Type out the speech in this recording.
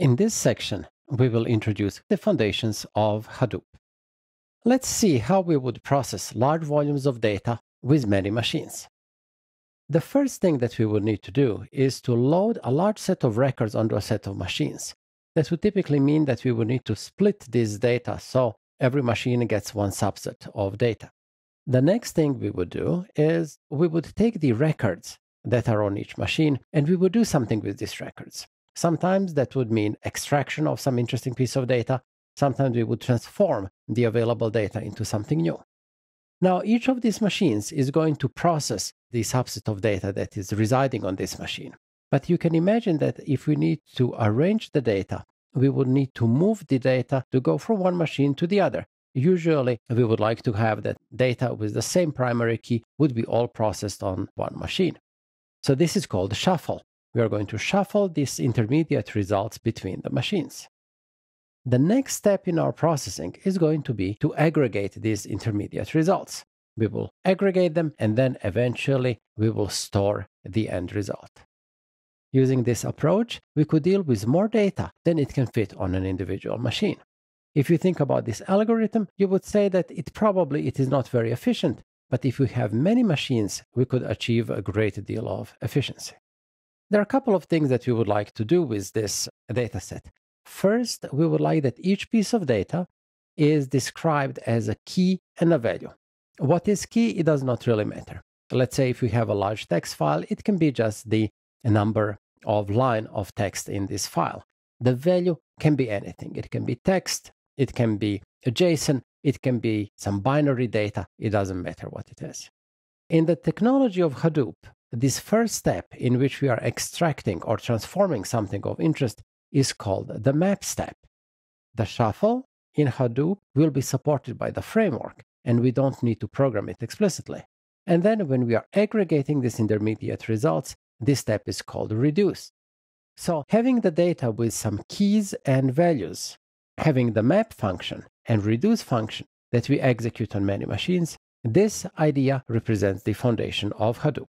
In this section, we will introduce the foundations of Hadoop. Let's see how we would process large volumes of data with many machines. The first thing that we would need to do is to load a large set of records onto a set of machines. That would typically mean that we would need to split this data so every machine gets one subset of data. The next thing we would do is we would take the records that are on each machine and we would do something with these records. Sometimes that would mean extraction of some interesting piece of data. Sometimes we would transform the available data into something new. Now, each of these machines is going to process the subset of data that is residing on this machine. But you can imagine that if we need to arrange the data, we would need to move the data to go from one machine to the other. Usually, we would like to have that data with the same primary key would be all processed on one machine. So this is called shuffle. We are going to shuffle these intermediate results between the machines. The next step in our processing is going to be to aggregate these intermediate results. We will aggregate them and then eventually we will store the end result. Using this approach, we could deal with more data than it can fit on an individual machine. If you think about this algorithm, you would say that it is not very efficient, but if we have many machines, we could achieve a great deal of efficiency. There are a couple of things that we would like to do with this data set. First, we would like that each piece of data is described as a key and a value. What is key? It does not really matter. Let's say if we have a large text file, it can be just the number of line of text in this file. The value can be anything. It can be text, it can be a JSON, it can be some binary data. It doesn't matter what it is. In the technology of Hadoop, this first step in which we are extracting or transforming something of interest is called the map step. The shuffle in Hadoop will be supported by the framework, and we don't need to program it explicitly. And then when we are aggregating these intermediate results, this step is called reduce. So having the data with some keys and values, having the map function and reduce function that we execute on many machines, this idea represents the foundation of Hadoop.